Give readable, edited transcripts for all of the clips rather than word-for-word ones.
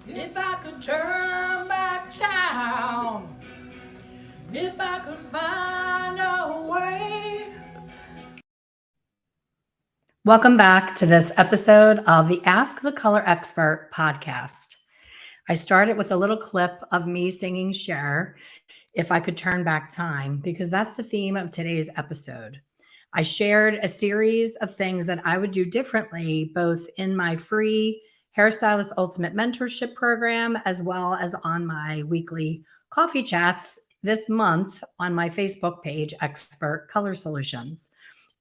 If I could turn back time, if I could find a way. Welcome back to this episode of the Ask the Color Expert podcast. I started with a little clip of me singing Cher, If I Could Turn Back Time, because that's the theme of today's episode. I shared a series of things that I would do differently, both in my free Hairstylist Ultimate Mentorship program, as well as on my weekly coffee chats this month on my Facebook page, Expert Color Solutions.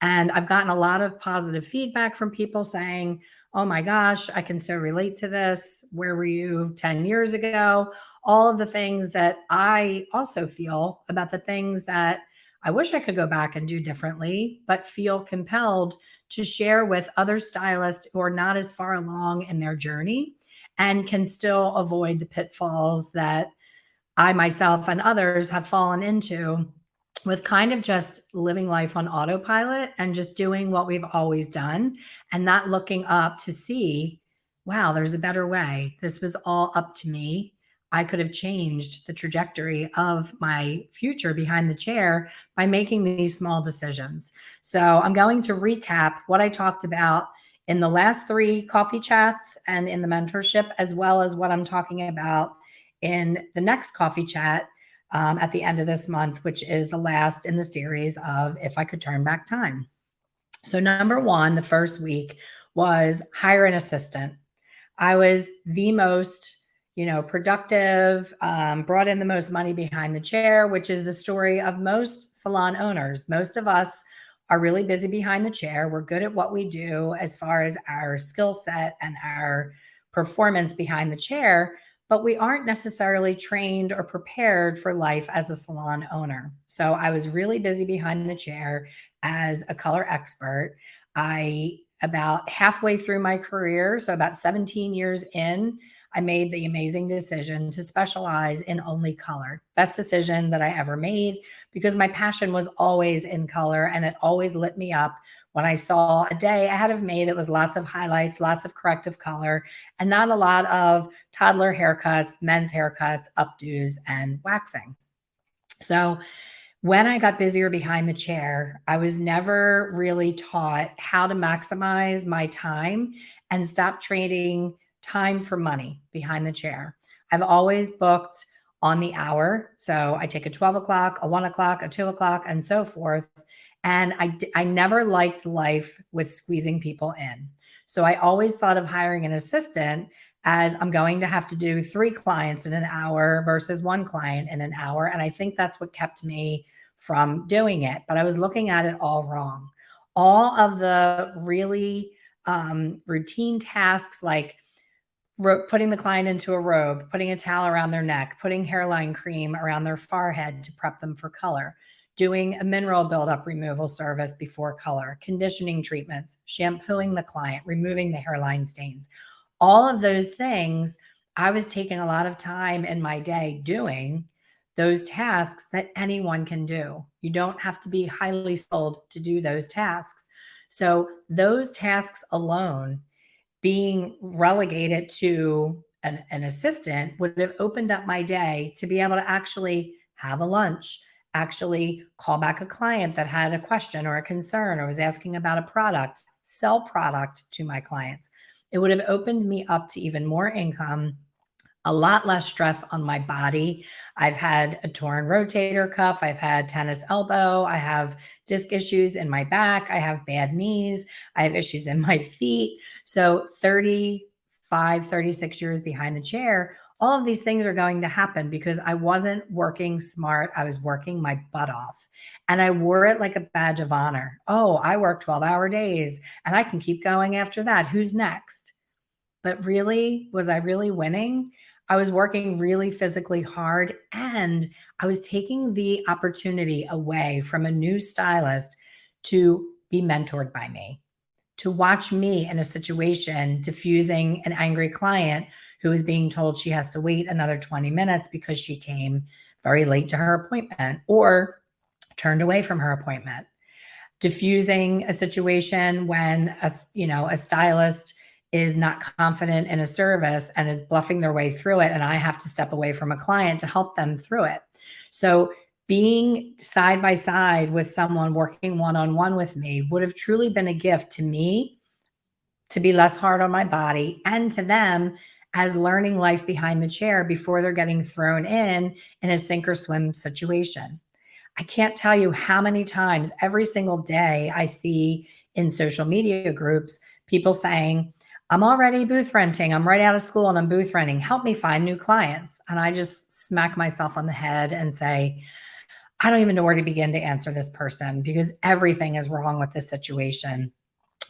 And I've gotten a lot of positive feedback from people saying, oh my gosh, I can so relate to this. Where were you 10 years ago? All of the things that I also feel about the things that I wish I could go back and do differently, but feel compelled to share with other stylists who are not as far along in their journey and can still avoid the pitfalls that I myself and others have fallen into with kind of just living life on autopilot and just doing what we've always done and not looking up to see, wow, there's a better way. This was all up to me. I could have changed the trajectory of my future behind the chair by making these small decisions. So I'm going to recap what I talked about in the last 3 coffee chats and in the mentorship, as well as what I'm talking about in the next coffee chat at the end of this month, which is the last in the series of If I Could Turn Back Time. So, number one, the first week was hire an assistant. I was the most, productive, brought in the most money behind the chair, which is the story of most salon owners. Most of us are really busy behind the chair. We're good at what we do as far as our skill set and our performance behind the chair, but we aren't necessarily trained or prepared for life as a salon owner. So I was really busy behind the chair as a color expert. About halfway through my career, so about 17 years in, I made the amazing decision to specialize in only color. Best decision that I ever made because my passion was always in color and it always lit me up when I saw a day ahead of me that was lots of highlights, lots of corrective color, and not a lot of toddler haircuts, men's haircuts, updos, and waxing. So when I got busier behind the chair, I was never really taught how to maximize my time and stop trading time for money behind the chair. I've always booked on the hour. So I take a 12 o'clock, a 1 o'clock, a 2 o'clock, and so forth. And I never liked life with squeezing people in. So I always thought of hiring an assistant as I'm going to have to do 3 clients in an hour versus 1 client in an hour. And I think that's what kept me from doing it. But I was looking at it all wrong. All of the really routine tasks like putting the client into a robe, putting a towel around their neck, putting hairline cream around their forehead to prep them for color, doing a mineral buildup removal service before color, conditioning treatments, shampooing the client, removing the hairline stains. All of those things, I was taking a lot of time in my day doing those tasks that anyone can do. You don't have to be highly skilled to do those tasks. So, those tasks alone being relegated to an assistant would have opened up my day to be able to actually have a lunch, actually call back a client that had a question or a concern or was asking about a product, sell product to my clients. It would have opened me up to even more income, a lot less stress on my body. I've had a torn rotator cuff. I've had tennis elbow. I have disc issues in my back. I have bad knees. I have issues in my feet. So 35, 36 years behind the chair, all of these things are going to happen because I wasn't working smart. I was working my butt off. And I wore it like a badge of honor. Oh, I work 12-hour days and I can keep going after that. Who's next? But really, was I really winning? I was working really physically hard and I was taking the opportunity away from a new stylist to be mentored by me, to watch me in a situation diffusing an angry client who is being told she has to wait another 20 minutes because she came very late to her appointment or turned away from her appointment. Diffusing a situation when a stylist is not confident in a service and is bluffing their way through it, and I have to step away from a client to help them through it. So being side by side with someone working one-on-one with me would have truly been a gift to me, to be less hard on my body, and to them as learning life behind the chair before they're getting thrown in a sink or swim situation. I can't tell you how many times every single day I see in social media groups people saying, I'm already booth renting. I'm right out of school and I'm booth renting. Help me find new clients. And I just smack myself on the head and say, I don't even know where to begin to answer this person because everything is wrong with this situation.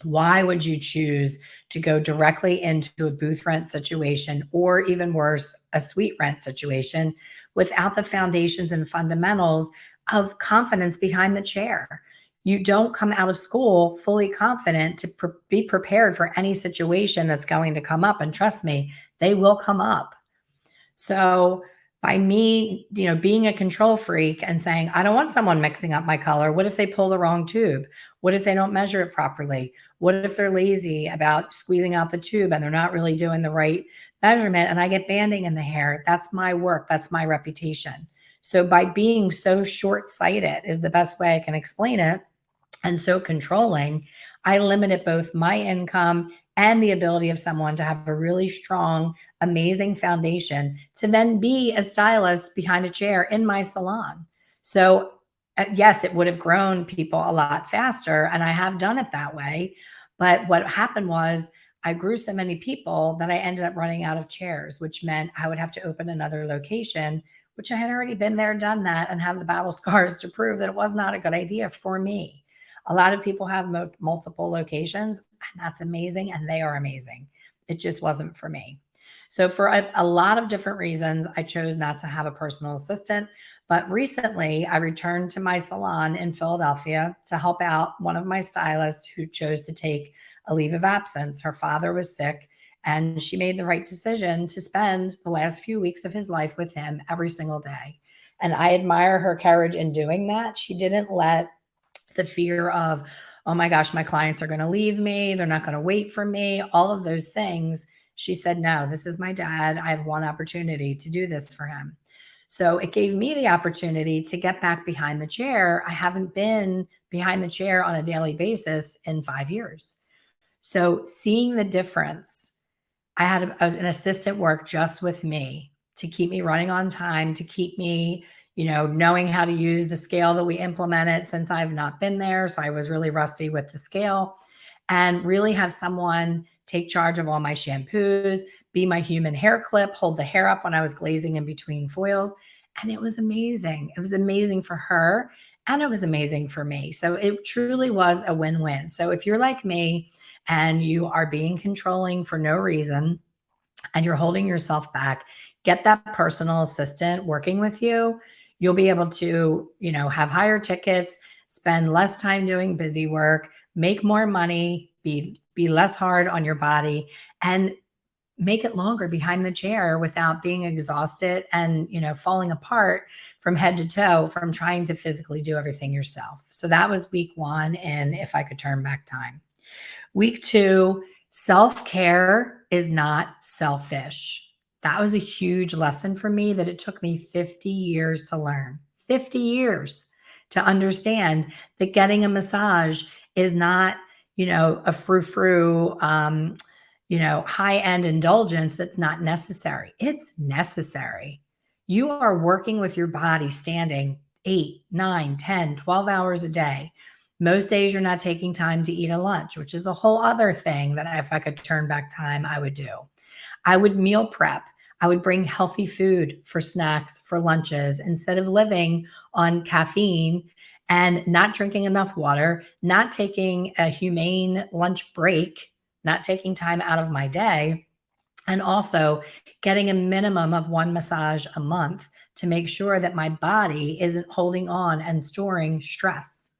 Why would you choose to go directly into a booth rent situation, or even worse, a suite rent situation, without the foundations and fundamentals of confidence behind the chair? You don't come out of school fully confident to be prepared for any situation that's going to come up. And trust me, they will come up. So by me, being a control freak and saying, I don't want someone mixing up my color. What if they pull the wrong tube? What if they don't measure it properly? What if they're lazy about squeezing out the tube and they're not really doing the right measurement and I get banding in the hair? That's my work. That's my reputation. So by being so short-sighted is the best way I can explain it, and so controlling, I limited both my income and the ability of someone to have a really strong, amazing foundation to then be a stylist behind a chair in my salon. So, yes, it would have grown people a lot faster, and I have done it that way. But what happened was I grew so many people that I ended up running out of chairs, which meant I would have to open another location, which I had already been there, done that, and have the battle scars to prove that it was not a good idea for me. A lot of people have multiple locations, and that's amazing, and they are amazing. It just wasn't for me. So for a lot of different reasons, I chose not to have a personal assistant. But recently, I returned to my salon in Philadelphia to help out one of my stylists who chose to take a leave of absence. Her father was sick, and she made the right decision to spend the last few weeks of his life with him every single day. And I admire her courage in doing that. She didn't let the fear of, oh my gosh, my clients are going to leave me. They're not going to wait for me. All of those things. She said, no, this is my dad. I have one opportunity to do this for him. So it gave me the opportunity to get back behind the chair. I haven't been behind the chair on a daily basis in 5 years. So seeing the difference, I had an assistant work just with me to keep me running on time, to keep me, knowing how to use the scale that we implemented, since I've not been there. So I was really rusty with the scale, and really have someone take charge of all my shampoos, be my human hair clip, hold the hair up when I was glazing in between foils. And it was amazing. It was amazing for her, and it was amazing for me. So it truly was a win-win. So if you're like me and you are being controlling for no reason and you're holding yourself back, get that personal assistant working with you. You'll be able to, have higher tickets, spend less time doing busy work, make more money, be less hard on your body, and make it longer behind the chair without being exhausted and, falling apart from head to toe from trying to physically do everything yourself. So that was week 1. And if I could turn back time. Week 2, self-care is not selfish. That was a huge lesson for me that it took me 50 years to learn. 50 years to understand that getting a massage is not, a frou-frou, high-end indulgence that's not necessary. It's necessary. You are working with your body standing 8, 9, 10, 12 hours a day. Most days you're not taking time to eat a lunch, which is a whole other thing that if I could turn back time, I would do. I would meal prep. I would bring healthy food for snacks, for lunches, instead of living on caffeine and not drinking enough water, not taking a humane lunch break, not taking time out of my day, and also getting a minimum of 1 massage a month to make sure that my body isn't holding on and storing stress.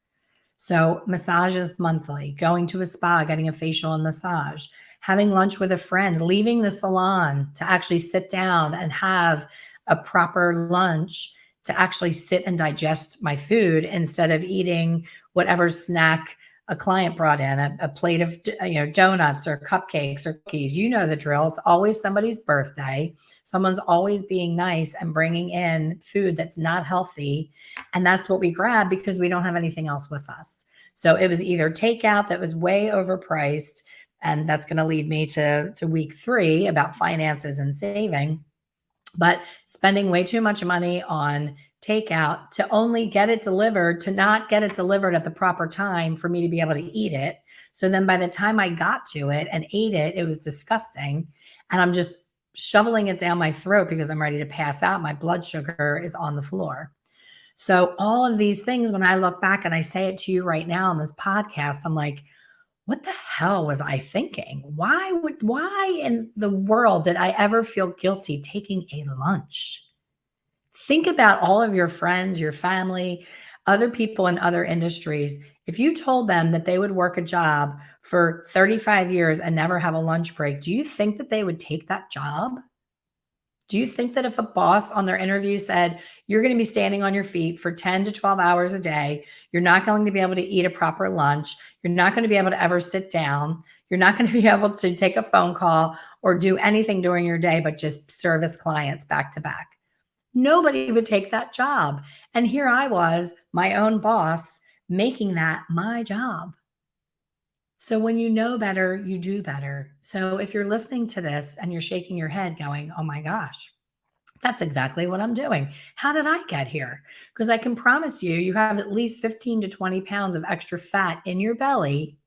So massages monthly, going to a spa, getting a facial and massage, having lunch with a friend, leaving the salon to actually sit down and have a proper lunch, to actually sit and digest my food instead of eating whatever snack a client brought in a plate of donuts or cupcakes or cookies. You know the drill. It's always somebody's birthday. Someone's always being nice and bringing in food that's not healthy. And that's what we grab because we don't have anything else with us. So it was either takeout that was way overpriced. And that's going to lead me to week 3 about finances and saving. But spending way too much money on takeout to only get it delivered, to not get it delivered at the proper time for me to be able to eat it. So then by the time I got to it and ate it, it was disgusting. And I'm just shoveling it down my throat because I'm ready to pass out. My blood sugar is on the floor. So all of these things, when I look back and I say it to you right now on this podcast, I'm like, what the hell was I thinking? Why in the world did I ever feel guilty taking a lunch? Think about all of your friends, your family, other people in other industries. If you told them that they would work a job for 35 years and never have a lunch break, do you think that they would take that job? Do you think that if a boss on their interview said, you're going to be standing on your feet for 10 to 12 hours a day, you're not going to be able to eat a proper lunch, you're not going to be able to ever sit down, you're not going to be able to take a phone call or do anything during your day but just service clients back to back? Nobody would take that job. And here I was, my own boss, making that my job. So when you know better, you do better. So if you're listening to this and you're shaking your head going, oh my gosh, that's exactly what I'm doing. How did I get here? Because I can promise you, you have at least 15 to 20 pounds of extra fat in your belly,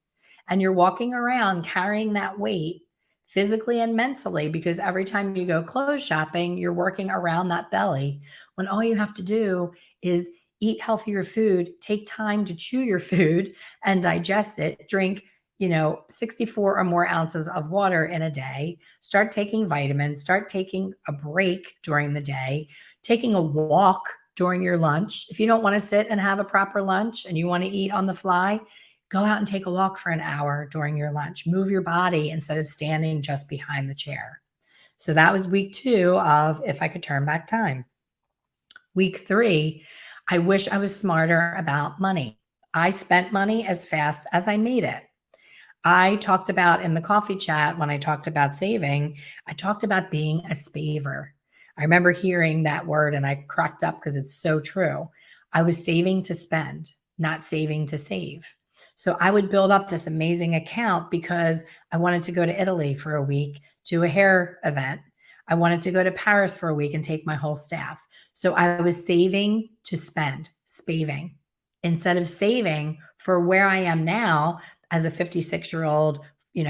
and you're walking around carrying that weight physically and mentally because every time you go clothes shopping, you're working around that belly when all you have to do is eat healthier food, take time to chew your food and digest it, drink 64 or more ounces of water in a day, start taking vitamins, start taking a break during the day, taking a walk during your lunch. If you don't want to sit and have a proper lunch and you want to eat on the fly, go out and take a walk for an hour during your lunch. Move your body instead of standing just behind the chair. So that was week 2 of If I Could Turn Back Time. Week 3, I wish I was smarter about money. I spent money as fast as I made it. I talked about in the coffee chat when I talked about saving, I talked about being a spaver. I remember hearing that word and I cracked up because it's so true. I was saving to spend, not saving to save. So I would build up this amazing account because I wanted to go to Italy for a week to a hair event. I wanted to go to Paris for a week and take my whole staff. So I was saving to spend, spaving, instead of saving for where I am now as a 56-year-old,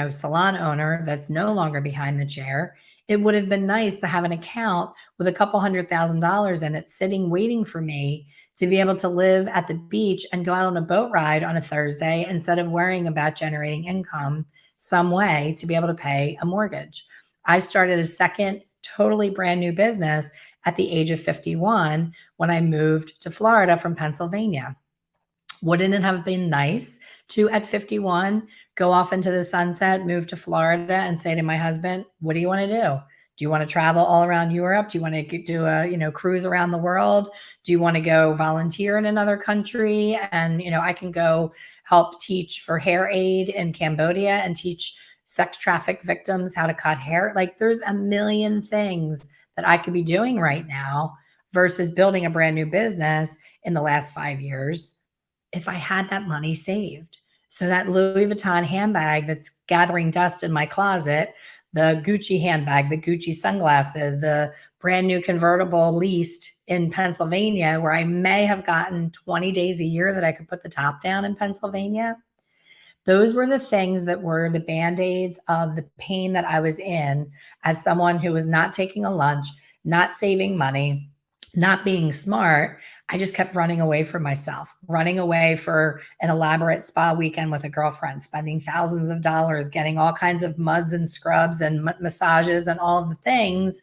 salon owner that's no longer behind the chair. It would have been nice to have an account with a couple $100,000 in it sitting waiting for me to be able to live at the beach and go out on a boat ride on a Thursday instead of worrying about generating income some way to be able to pay a mortgage. I started a second totally brand new business at the age of 51 when I moved to Florida from Pennsylvania. Wouldn't it have been nice to, at 51, go off into the sunset, move to Florida and say to my husband, what do you want to do? Do you want to travel all around Europe? Do you want to do a, cruise around the world? Do you want to go volunteer in another country? And, I can go help teach for hair aid in Cambodia and teach sex traffic victims how to cut hair. Like there's a million things that I could be doing right now versus building a brand new business in the last 5 years if I had that money saved. So that Louis Vuitton handbag that's gathering dust in my closet, the Gucci handbag, the Gucci sunglasses, the brand new convertible leased in Pennsylvania where I may have gotten 20 days a year that I could put the top down in Pennsylvania. Those were the things that were the Band-Aids of the pain that I was in as someone who was not taking a lunch, not saving money, not being smart. I just kept running away from myself, running away for an elaborate spa weekend with a girlfriend, spending thousands of dollars, getting all kinds of muds and scrubs and massages and all of the things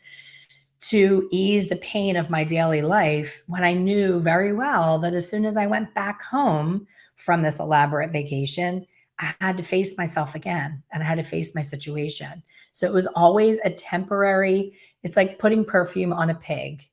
to ease the pain of my daily life when I knew very well that as soon as I went back home from this elaborate vacation, I had to face myself again and I had to face my situation. So it was always a temporary, it's like putting perfume on a pig.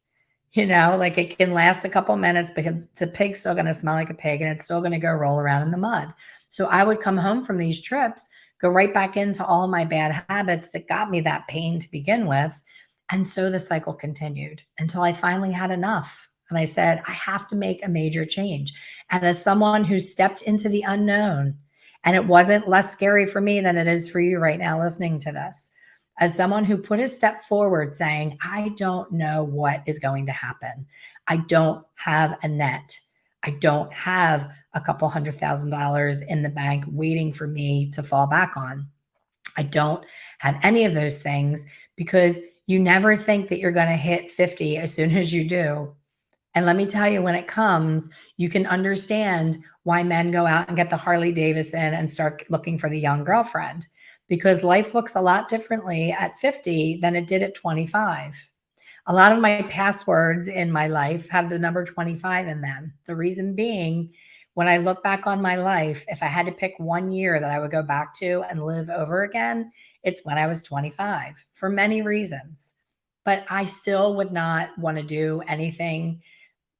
Like it can last a couple minutes because the pig's still going to smell like a pig and it's still going to go roll around in the mud. So I would come home from these trips, go right back into all of my bad habits that got me that pain to begin with. And so the cycle continued until I finally had enough. And I said, I have to make a major change. And as someone who stepped into the unknown, and it wasn't less scary for me than it is for you right now listening to this, as someone who put a step forward saying, I don't know what is going to happen. I don't have a net. I don't have a couple $100,000 in the bank waiting for me to fall back on. I don't have any of those things because you never think that you're going to hit 50 as soon as you do. And let me tell you, when it comes, you can understand why men go out and get the Harley Davidson and start looking for the young girlfriend, because life looks a lot differently at 50 than it did at 25. A lot of my passwords in my life have the number 25 in them. The reason being, when I look back on my life, if I had to pick one year that I would go back to and live over again, it's when I was 25 for many reasons. But I still would not want to do anything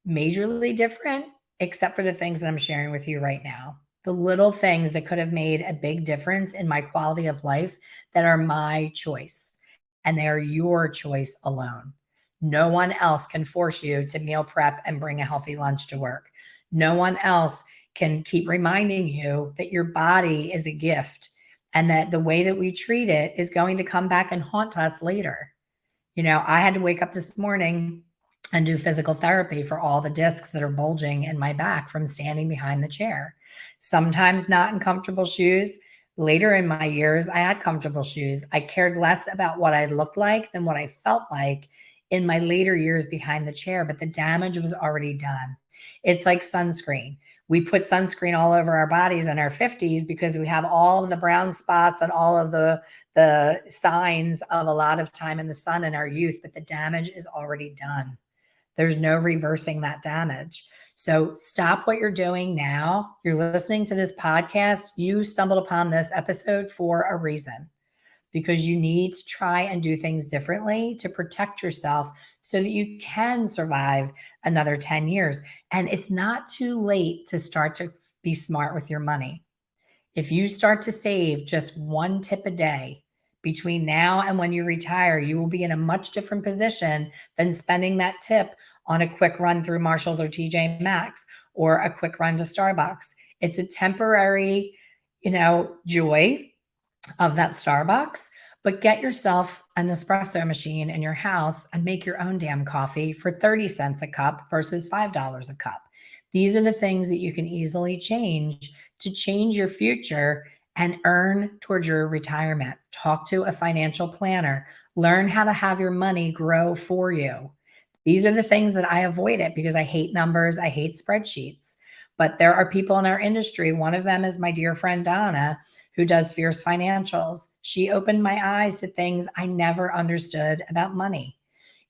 majorly different, except for the things that I'm sharing with you right now. The little things that could have made a big difference in my quality of life that are my choice, and they are your choice alone. No one else can force you to meal prep and bring a healthy lunch to work. No one else can keep reminding you that your body is a gift and that the way that we treat it is going to come back and haunt us later. I had to wake up this morning and do physical therapy for all the discs that are bulging in my back from standing behind the chair. Sometimes not in comfortable shoes. Later in my years, I had comfortable shoes. I cared less about what I looked like than what I felt like in my later years behind the chair, but the damage was already done. It's like sunscreen. We put sunscreen all over our bodies in our 50s because we have all of the brown spots and all of the signs of a lot of time in the sun in our youth, but the damage is already done. There's no reversing that damage. So stop what you're doing now. You're listening to this podcast. You stumbled upon this episode for a reason, because you need to try and do things differently to protect yourself so that you can survive another 10 years. And it's not too late to start to be smart with your money. If you start to save just one tip a day between now and when you retire, you will be in a much different position than spending that tip on a quick run through Marshalls or TJ Maxx or a quick run to Starbucks. It's a temporary, joy of that Starbucks, but get yourself an espresso machine in your house and make your own damn coffee for 30 cents a cup versus $5 a cup. These are the things that you can easily change to change your future and earn towards your retirement. Talk to a financial planner. Learn how to have your money grow for you. These are the things that I avoided because I hate numbers. I hate spreadsheets. But there are people in our industry. One of them is my dear friend Donna, who does Fierce Financials. She opened my eyes to things I never understood about money.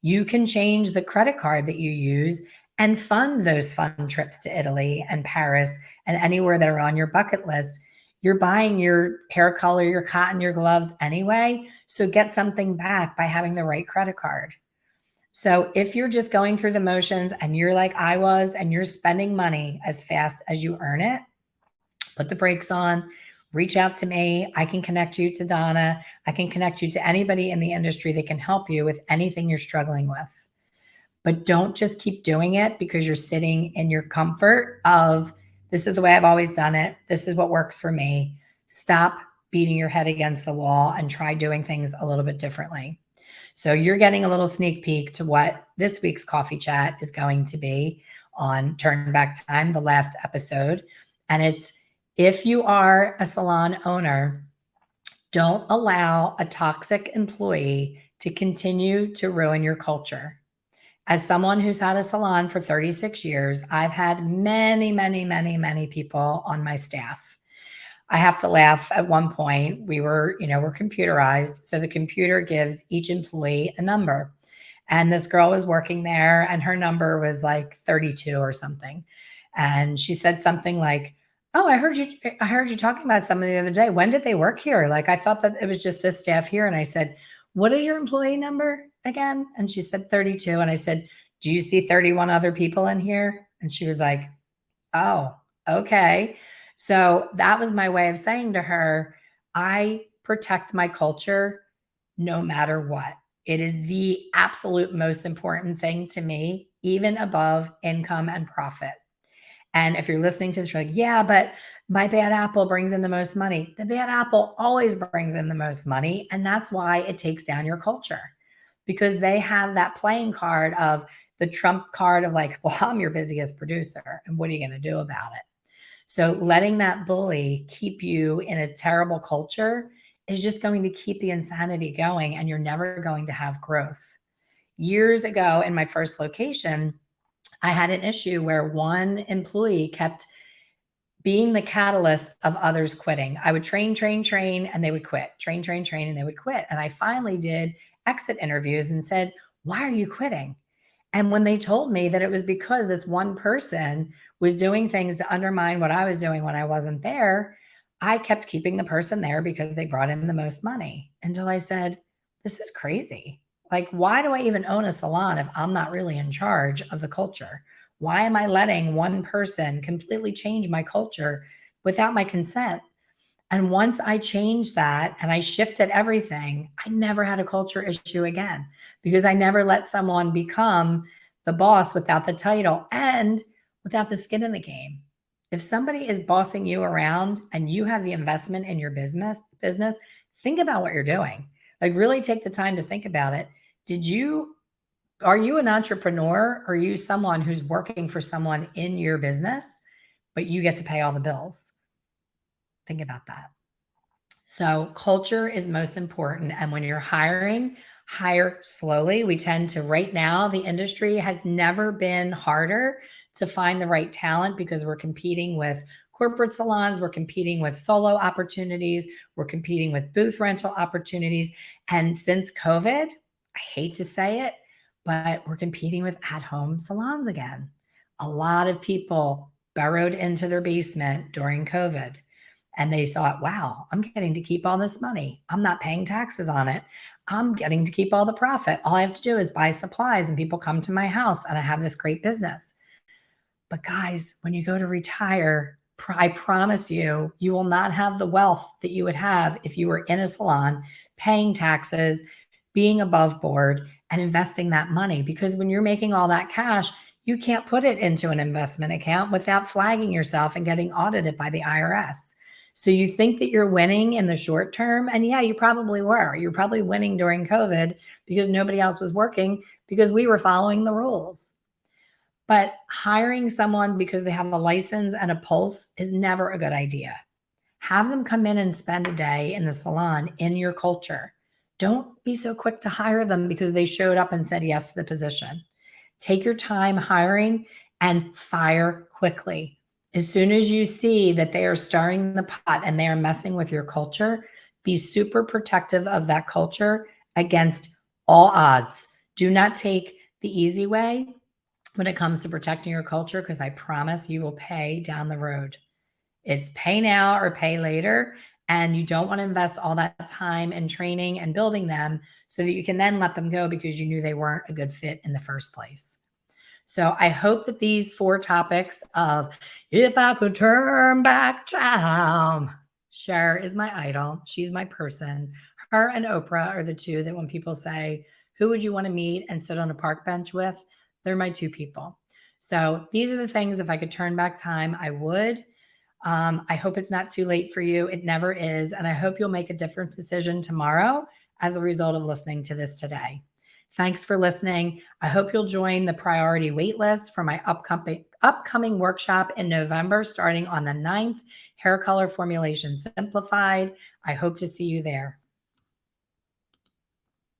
You can change the credit card that you use and fund those fun trips to Italy and Paris and anywhere that are on your bucket list. You're buying your hair color, your cotton, your gloves anyway. So get something back by having the right credit card. So if you're just going through the motions and you're like I was and you're spending money as fast as you earn it, put the brakes on, reach out to me. I can connect you to Donna. I can connect you to anybody in the industry that can help you with anything you're struggling with. But don't just keep doing it because you're sitting in your comfort of, this is the way I've always done it. This is what works for me. Stop beating your head against the wall and try doing things a little bit differently. So you're getting a little sneak peek to what this week's coffee chat is going to be on Turn Back Time, the last episode. And it's, if you are a salon owner, don't allow a toxic employee to continue to ruin your culture. As someone who's had a salon for 36 years, I've had many, many, many, many people on my staff. I have to laugh. At one point, we're computerized. So the computer gives each employee a number. And this girl was working there and her number was like 32 or something. And she said something like, "Oh, I heard you talking about something the other day. When did they work here? Like, I thought that it was just this staff here." And I said, "What is your employee number again?" And she said 32. And I said, "Do you see 31 other people in here?" And she was like, "Oh, okay." So that was my way of saying to her, I protect my culture no matter what. It is the absolute most important thing to me, even above income and profit. And if you're listening to this, you're like, yeah, but my bad apple brings in the most money. The bad apple always brings in the most money. And that's why it takes down your culture, because they have that playing card of the trump card of like, well, I'm your busiest producer. And what are you going to do about it? So letting that bully keep you in a terrible culture is just going to keep the insanity going, and you're never going to have growth. Years ago in my first location, I had an issue where one employee kept being the catalyst of others quitting. I would train, and they would quit. Train, and they would quit. And I finally did exit interviews and said, why are you quitting? And when they told me that it was because this one person was doing things to undermine what I was doing when I wasn't there, I kept keeping the person there because they brought in the most money, until I said, this is crazy. Like, why do I even own a salon if I'm not really in charge of the culture? Why am I letting one person completely change my culture without my consent? And once I changed that and I shifted everything, I never had a culture issue again, because I never let someone become the boss without the title and without the skin in the game. If somebody is bossing you around and you have the investment in your business, think about what you're doing. Like, really take the time to think about it. Are you an entrepreneur, or are you someone who's working for someone in your business, but you get to pay all the bills? Think about that. So culture is most important. And when you're hiring, hire slowly. We tend to, right now, the industry has never been harder to find the right talent, because we're competing with corporate salons, we're competing with solo opportunities, we're competing with booth rental opportunities. And since COVID, I hate to say it, but we're competing with at-home salons again. A lot of people burrowed into their basement during COVID, and they thought, wow, I'm getting to keep all this money. I'm not paying taxes on it. I'm getting to keep all the profit. All I have to do is buy supplies and people come to my house and I have this great business. But guys, when you go to retire, I promise you, you will not have the wealth that you would have if you were in a salon, paying taxes, being above board, and investing that money. Because when you're making all that cash, you can't put it into an investment account without flagging yourself and getting audited by the IRS. So you think that you're winning in the short term. And yeah, you probably were. You're probably winning during COVID because nobody else was working, because we were following the rules. But hiring someone because they have a license and a pulse is never a good idea. Have them come in and spend a day in the salon in your culture. Don't be so quick to hire them because they showed up and said yes to the position. Take your time hiring and fire quickly. As soon as you see that they are stirring the pot and they are messing with your culture, be super protective of that culture against all odds. Do not take the easy way when it comes to protecting your culture, because I promise you will pay down the road. It's pay now or pay later. And you don't want to invest all that time and training and building them so that you can then let them go because you knew they weren't a good fit in the first place. So I hope that these 4 topics of, if I could turn back time, Cher is my idol. She's my person. Her and Oprah are the two that when people say, who would you want to meet and sit on a park bench with? They're my 2 people. So these are the things, if I could turn back time, I would. I hope it's not too late for you. It never is. And I hope you'll make a different decision tomorrow as a result of listening to this today. Thanks for listening. I hope you'll join the priority waitlist for my upcoming workshop in November, starting on the 9th, Hair Color Formulation Simplified. I hope to see you there.